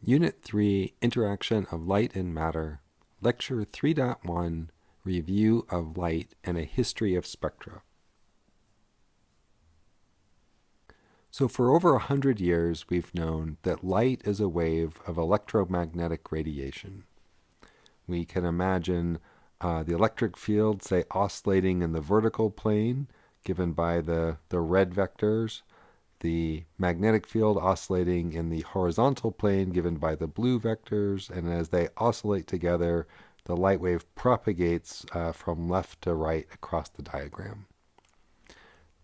Unit 3, Interaction of Light and Matter, Lecture 3.1, Review of Light and a History of Spectra. So for over 100 years, we've known that light is a wave of electromagnetic radiation. We can imagine the electric field, say, oscillating in the vertical plane, given by the red vectors, the magnetic field oscillating in the horizontal plane given by the blue vectors, and as they oscillate together, the light wave propagates from left to right across the diagram.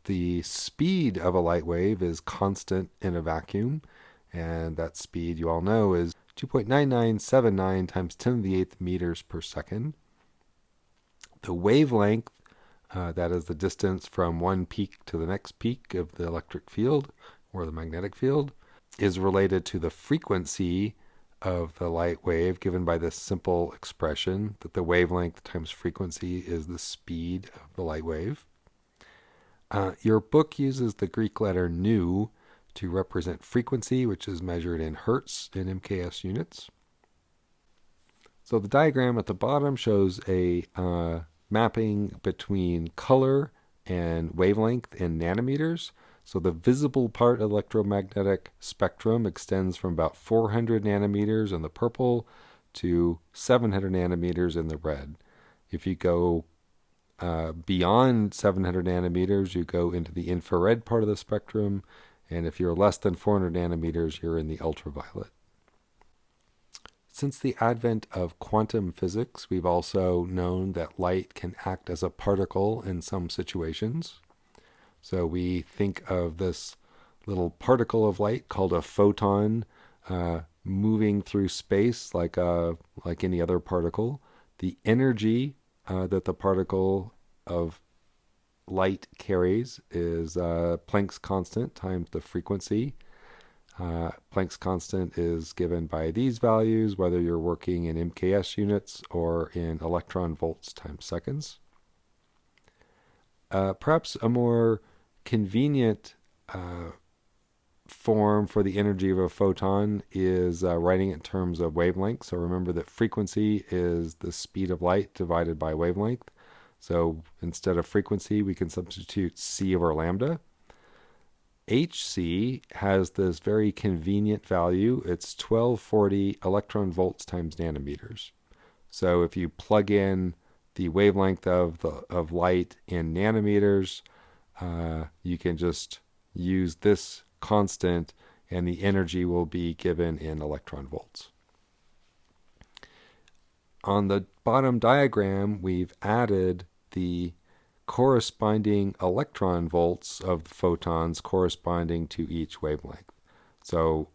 The speed of a light wave is constant in a vacuum, and that speed, you all know, is 2.9979 times 10 to the 8th meters per second. The wavelength, that is the distance from one peak to the next peak of the electric field or the magnetic field, is related to the frequency of the light wave, given by this simple expression that the wavelength times frequency is the speed of the light wave. Your book uses the Greek letter nu to represent frequency, which is measured in hertz in MKS units. So the diagram at the bottom shows a mapping between color and wavelength in nanometers. So the visible part of the electromagnetic spectrum extends from about 400 nanometers in the purple to 700 nanometers in the red. If you go beyond 700 nanometers, you go into the infrared part of the spectrum, and if you're less than 400 nanometers, you're in the ultraviolet. Since the advent of quantum physics, we've also known that light can act as a particle in some situations. So we think of this little particle of light called a photon moving through space like any other particle. The energy that the particle of light carries is Planck's constant times the frequency. Planck's constant is given by these values, whether you're working in MKS units or in electron volts times seconds. Perhaps a more convenient form for the energy of a photon is writing it in terms of wavelength. So remember that frequency is the speed of light divided by wavelength. So instead of frequency, we can substitute c over lambda. Hc has this very convenient value. It's 1240 electron volts times nanometers. So if you plug in the wavelength of light in nanometers, you can just use this constant and the energy will be given in electron volts. On the bottom diagram, we've added the corresponding electron volts of the photons corresponding to each wavelength. So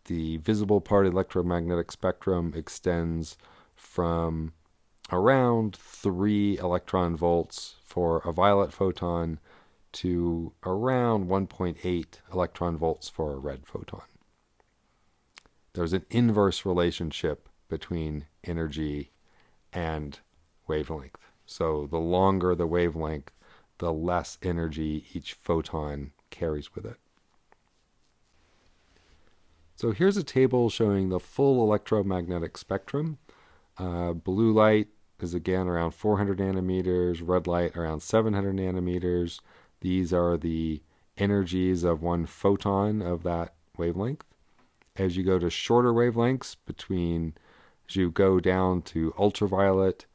the visible part of the electromagnetic spectrum extends from around 3 electron volts for a violet photon to around 1.8 electron volts for a red photon. There's an inverse relationship between energy and wavelength. So the longer the wavelength, the less energy each photon carries with it. So here's a table showing the full electromagnetic spectrum. Blue light is again around 400 nanometers, red light around 700 nanometers. These are the energies of one photon of that wavelength. As you go to shorter wavelengths, as you go down to ultraviolet,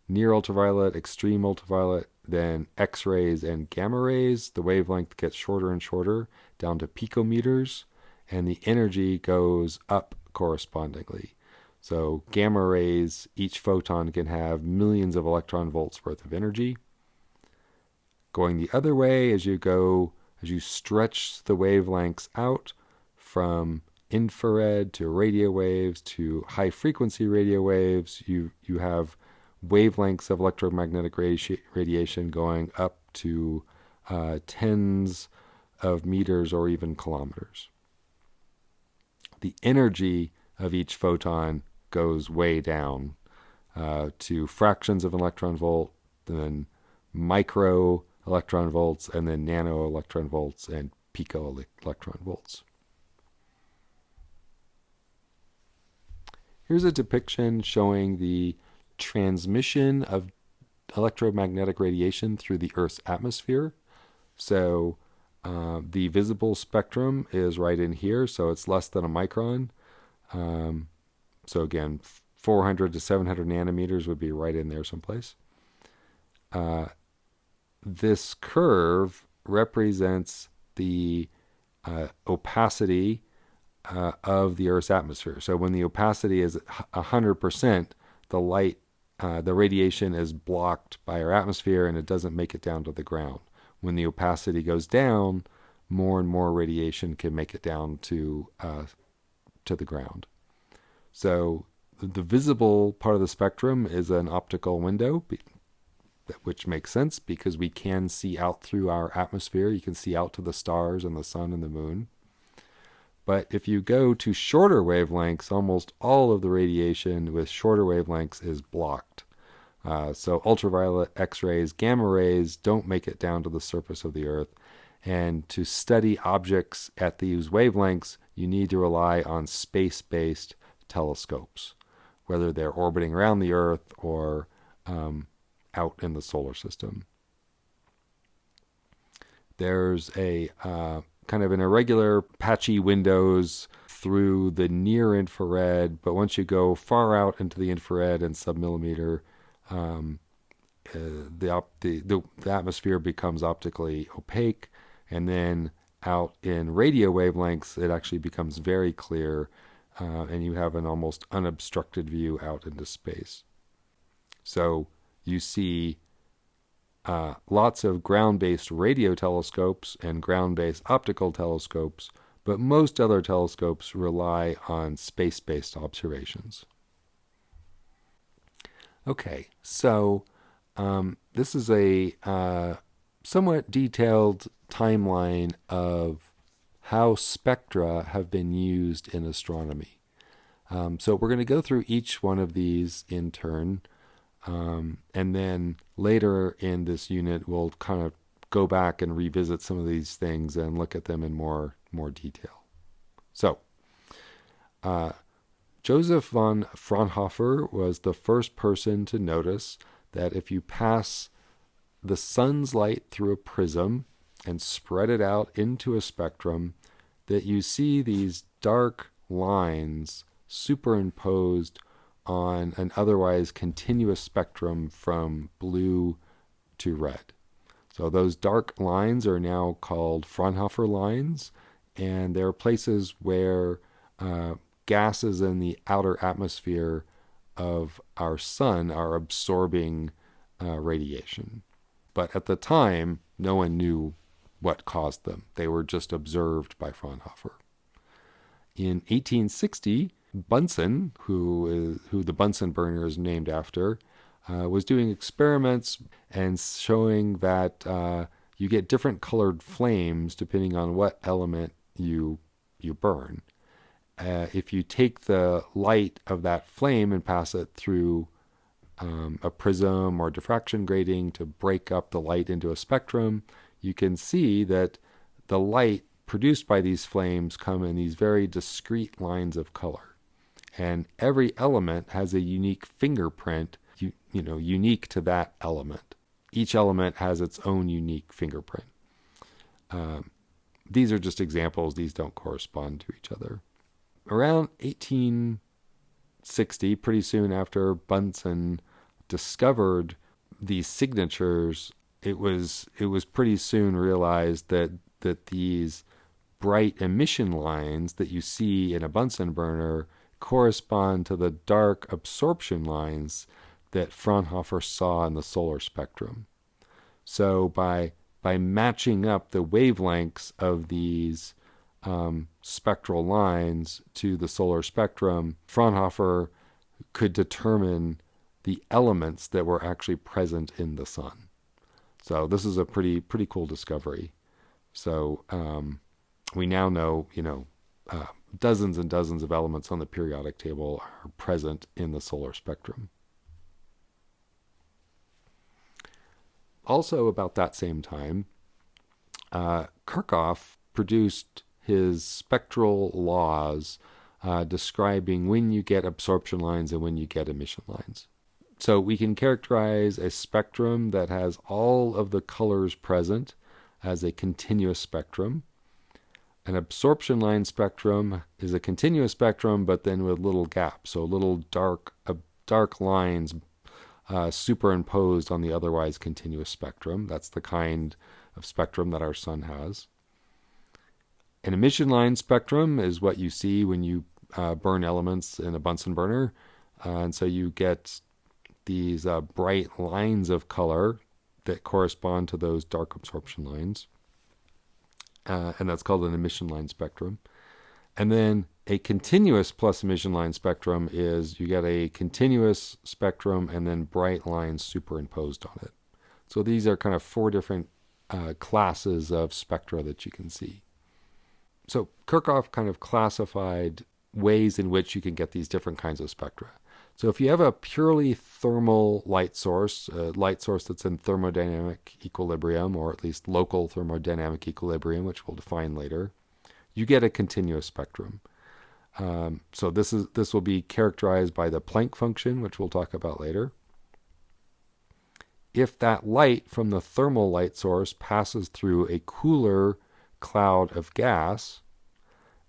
near ultraviolet, extreme ultraviolet, then X-rays and gamma rays, the wavelength gets shorter and shorter down to picometers, and the energy goes up correspondingly. So gamma rays, each photon can have millions of electron volts worth of energy. Going the other way, as you stretch the wavelengths out from infrared to radio waves to high frequency radio waves, you have wavelengths of electromagnetic radiation going up to tens of meters or even kilometers. The energy of each photon goes way down to fractions of an electron volt, then micro electron volts, and then nano electron volts and pico electron volts. Here's a depiction showing the transmission of electromagnetic radiation through the Earth's atmosphere. So the visible spectrum is right in here, so it's less than a micron. So again, 400 to 700 nanometers would be right in there someplace. This curve represents the opacity of the Earth's atmosphere. So when the opacity is 100%, the light, the radiation is blocked by our atmosphere and it doesn't make it down to the ground. When the opacity goes down, more and more radiation can make it down to the ground. So the visible part of the spectrum is an optical window, which makes sense because we can see out through our atmosphere. You can see out to the stars and the sun and the moon. But if you go to shorter wavelengths, almost all of the radiation with shorter wavelengths is blocked. So ultraviolet, X-rays, gamma rays don't make it down to the surface of the Earth. And to study objects at these wavelengths, you need to rely on space-based telescopes, whether they're orbiting around the Earth or out in the solar system. There's a kind of an irregular, patchy windows through the near infrared, but once you go far out into the infrared and submillimeter, the atmosphere becomes optically opaque, and then out in radio wavelengths, it actually becomes very clear, and you have an almost unobstructed view out into space. So you see lots of ground-based radio telescopes and ground-based optical telescopes, but most other telescopes rely on space-based observations. Okay, so this is a somewhat detailed timeline of how spectra have been used in astronomy. So we're going to go through each one of these in turn. And then later in this unit, we'll kind of go back and revisit some of these things and look at them in more detail. So, Joseph von Fraunhofer was the first person to notice that if you pass the sun's light through a prism and spread it out into a spectrum, that you see these dark lines superimposed on an otherwise continuous spectrum from blue to red. So those dark lines are now called Fraunhofer lines, and they're places where gases in the outer atmosphere of our sun are absorbing radiation. But at the time, no one knew what caused them. They were just observed by Fraunhofer. In 1860, Bunsen, who the Bunsen burner is named after, was doing experiments and showing that you get different colored flames depending on what element you burn. If you take the light of that flame and pass it through a prism or diffraction grating to break up the light into a spectrum, you can see that the light produced by these flames come in these very discrete lines of color. And every element has a unique fingerprint, unique to that element. Each element has its own unique fingerprint. These are just examples. These don't correspond to each other. Around 1860, pretty soon after Bunsen discovered these signatures, it was pretty soon realized that these bright emission lines that you see in a Bunsen burner correspond to the dark absorption lines that Fraunhofer saw in the solar spectrum. So by matching up the wavelengths of these spectral lines to the solar spectrum, Fraunhofer could determine the elements that were actually present in the sun. So this is a pretty cool discovery. So we now know, dozens and dozens of elements on the periodic table are present in the solar spectrum. Also about that same time, Kirchhoff produced his spectral laws describing when you get absorption lines and when you get emission lines. So we can characterize a spectrum that has all of the colors present as a continuous spectrum. An absorption line spectrum is a continuous spectrum, but then with little gaps, so little dark lines superimposed on the otherwise continuous spectrum. That's the kind of spectrum that our sun has. An emission line spectrum is what you see when you burn elements in a Bunsen burner. And so you get these bright lines of color that correspond to those dark absorption lines. And that's called an emission line spectrum. And then a continuous plus emission line spectrum is you get a continuous spectrum and then bright lines superimposed on it. So these are kind of four different classes of spectra that you can see. So Kirchhoff kind of classified ways in which you can get these different kinds of spectra. So if you have a purely thermal light source, a light source that's in thermodynamic equilibrium, or at least local thermodynamic equilibrium, which we'll define later, you get a continuous spectrum. So this will be characterized by the Planck function, which we'll talk about later. If that light from the thermal light source passes through a cooler cloud of gas,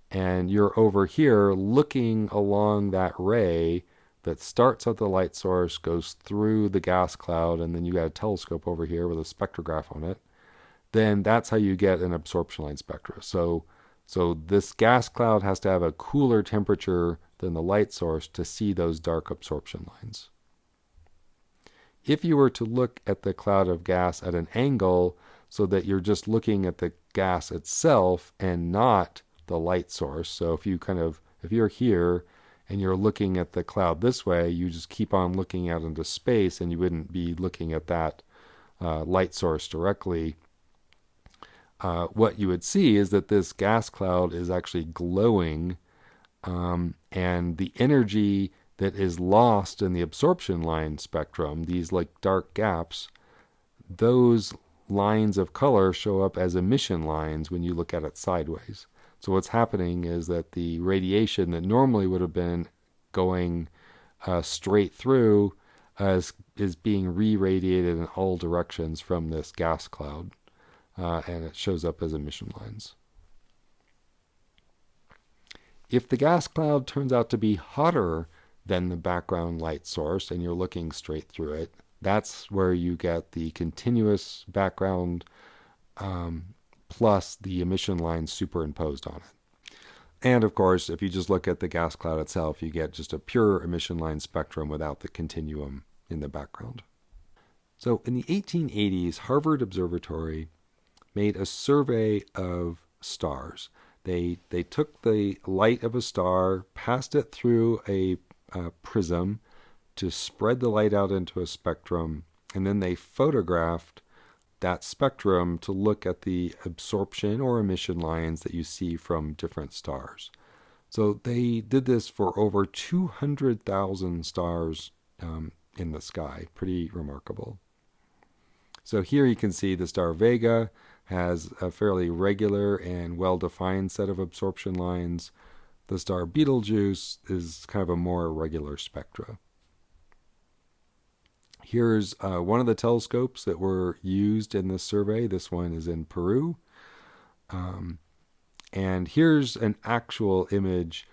and you're over here looking along that ray that starts at the light source, goes through the gas cloud, and then you got a telescope over here with a spectrograph on it, then that's how you get an absorption line spectra. So this gas cloud has to have a cooler temperature than the light source to see those dark absorption lines. If you were to look at the cloud of gas at an angle so that you're just looking at the gas itself and not the light source, so if you're here and you're looking at the cloud this way, you just keep on looking out into space and you wouldn't be looking at that light source directly. What you would see is that this gas cloud is actually glowing, and the energy that is lost in the absorption line spectrum, these like dark gaps, those lines of color show up as emission lines when you look at it sideways. So what's happening is that the radiation that normally would have been going straight through is being re-radiated in all directions from this gas cloud, and it shows up as emission lines. If the gas cloud turns out to be hotter than the background light source and you're looking straight through it, that's where you get the continuous background plus the emission lines superimposed on it. And of course, if you just look at the gas cloud itself, you get just a pure emission line spectrum without the continuum in the background. So in the 1880s, Harvard Observatory made a survey of stars. They took the light of a star, passed it through a prism to spread the light out into a spectrum, and then they photographed that spectrum to look at the absorption or emission lines that you see from different stars. So they did this for over 200,000 stars in the sky. Pretty remarkable. So here you can see the star Vega has a fairly regular and well-defined set of absorption lines. The star Betelgeuse is kind of a more irregular spectra. Here's one of the telescopes that were used in this survey. This one is in Peru. And here's an actual image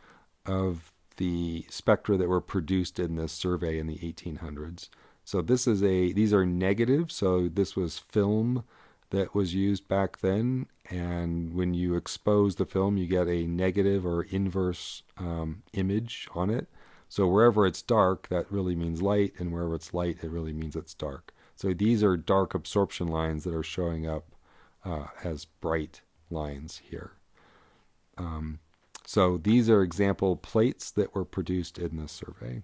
of the spectra that were produced in this survey in the 1800s. So these are negatives. So this was film that was used back then. And when you expose the film, you get a negative or inverse image on it. So wherever it's dark, that really means light, and wherever it's light, it really means it's dark. So these are dark absorption lines that are showing up as bright lines here. So these are example plates that were produced in this survey.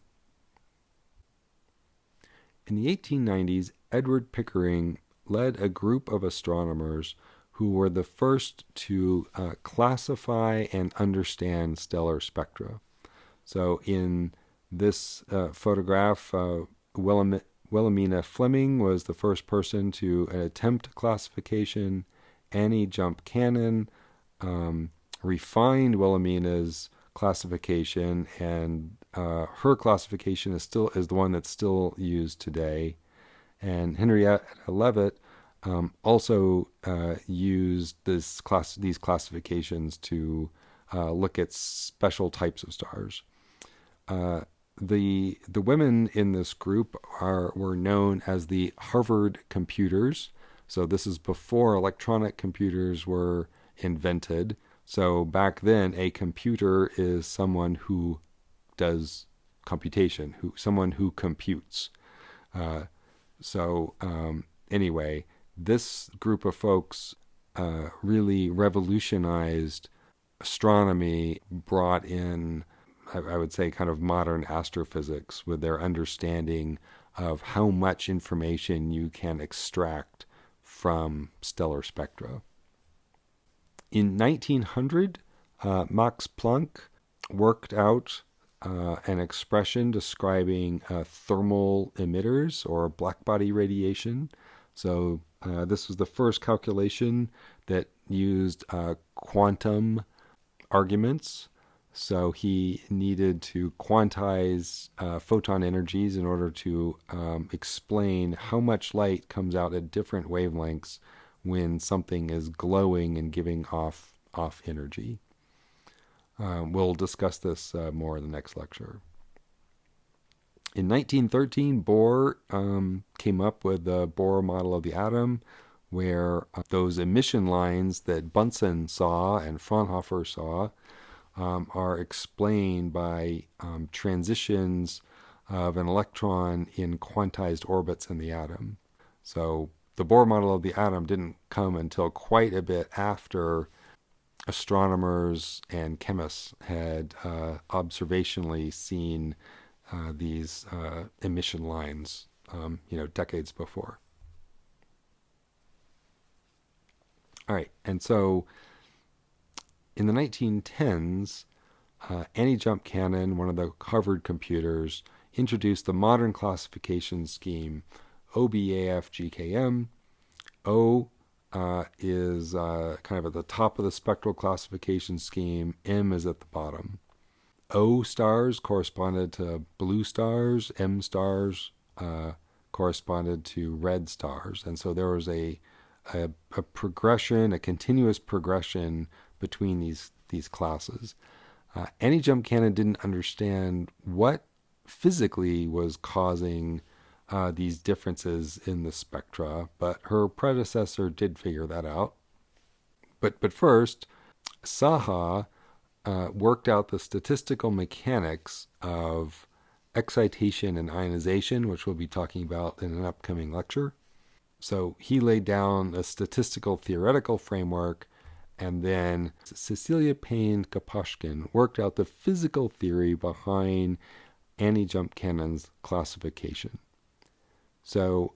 In the 1890s, Edward Pickering led a group of astronomers who were the first to classify and understand stellar spectra. So in this photograph, Wilhelmina Fleming was the first person to attempt classification. Annie Jump Cannon refined Wilhelmina's classification, and her classification is the one that's still used today. And Henrietta Leavitt also used these classifications to look at special types of stars. The women in this group were known as the Harvard computers. So this is before electronic computers were invented. So back then, a computer is someone who does computation, someone who computes. Anyway, this group of folks really revolutionized astronomy, brought in, I would say, kind of modern astrophysics with their understanding of how much information you can extract from stellar spectra. In 1900, Max Planck worked out an expression describing thermal emitters or blackbody radiation. So this was the first calculation that used quantum arguments. So he needed to quantize photon energies in order to explain how much light comes out at different wavelengths when something is glowing and giving off energy. We'll discuss this more in the next lecture. In 1913, Bohr came up with the Bohr model of the atom, where those emission lines that Bunsen saw and Fraunhofer saw are explained by transitions of an electron in quantized orbits in the atom. So the Bohr model of the atom didn't come until quite a bit after astronomers and chemists had observationally seen these emission lines, decades before. All right, and so in the 1910s, Annie Jump Cannon, one of the Harvard computers, introduced the modern classification scheme OBAFGKM. O is kind of at the top of the spectral classification scheme. M is at the bottom. O stars corresponded to blue stars. M stars corresponded to red stars. And so there was a progression, a continuous progression between these classes. Annie Jump Cannon didn't understand what physically was causing these differences in the spectra, but her predecessor did figure that out. But first, Saha worked out the statistical mechanics of excitation and ionization, which we'll be talking about in an upcoming lecture. So he laid down a statistical theoretical framework, and then Cecilia Payne-Gaposchkin worked out the physical theory behind Annie Jump Cannon's classification. So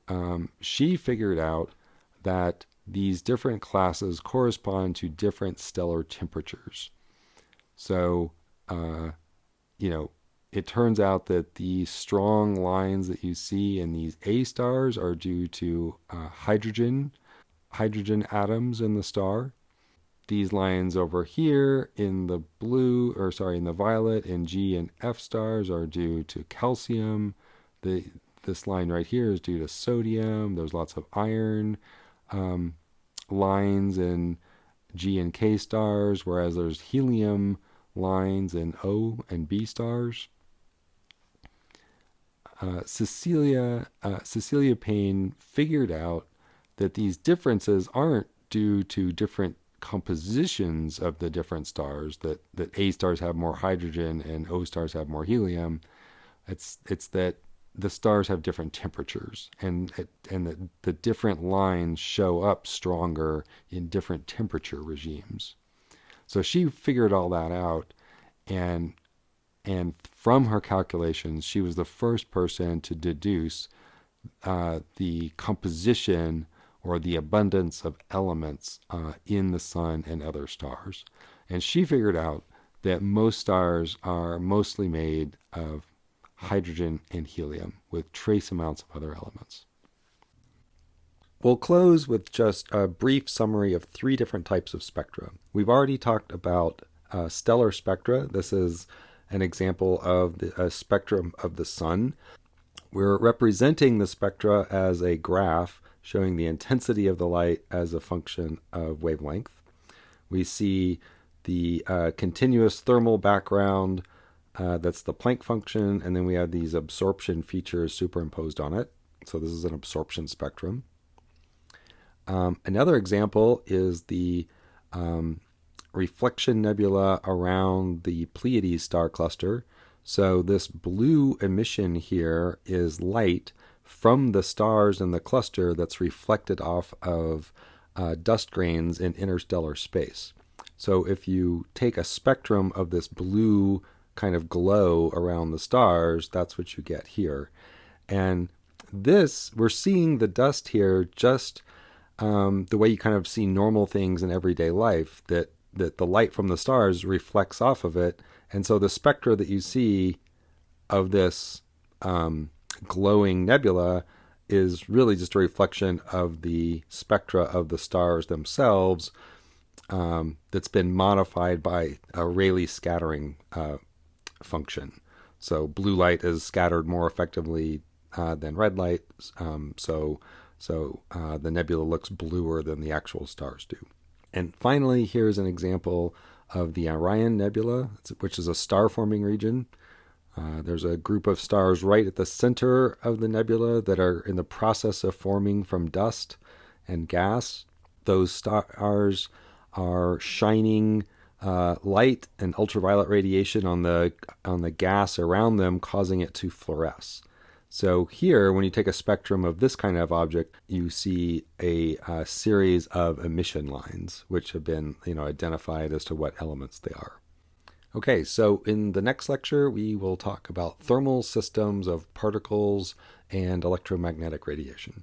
she figured out that these different classes correspond to different stellar temperatures. So, it turns out that these strong lines that you see in these A stars are due to hydrogen atoms in the star. These lines over here in the in the violet in G and F stars are due to calcium. This line right here is due to sodium. There's lots of iron lines in G and K stars, whereas there's helium lines in O and B stars. Cecilia Payne figured out that these differences aren't due to different compositions of the different stars, that A stars have more hydrogen and O stars have more helium. It's that the stars have different temperatures, and that the different lines show up stronger in different temperature regimes. So she figured all that out, and from her calculations, she was the first person to deduce the composition or the abundance of elements in the sun and other stars. And she figured out that most stars are mostly made of hydrogen and helium with trace amounts of other elements. We'll close with just a brief summary of three different types of spectra. We've already talked about stellar spectra. This is an example of a spectrum of the sun. We're representing the spectra as a graph showing the intensity of the light as a function of wavelength. We see the continuous thermal background, that's the Planck function, and then we have these absorption features superimposed on it. So this is an absorption spectrum. Another example is the reflection nebula around the Pleiades star cluster. So this blue emission here is light from the stars in the cluster that's reflected off of dust grains in interstellar space. So if you take a spectrum of this blue kind of glow around the stars, that's what you get here. And this, we're seeing the dust here just the way you kind of see normal things in everyday life, that the light from the stars reflects off of it. And so the spectra that you see of this glowing nebula is really just a reflection of the spectra of the stars themselves, that's been modified by a Rayleigh scattering function. So blue light is scattered more effectively than red light, so the nebula looks bluer than the actual stars do. And finally, here's an example of the Orion Nebula, which is a star-forming region. There's a group of stars right at the center of the nebula that are in the process of forming from dust and gas. Those stars are shining light and ultraviolet radiation on the gas around them, causing it to fluoresce. So here, when you take a spectrum of this kind of object, you see a series of emission lines, which have been identified as to what elements they are. Okay, so in the next lecture, we will talk about thermal systems of particles and electromagnetic radiation.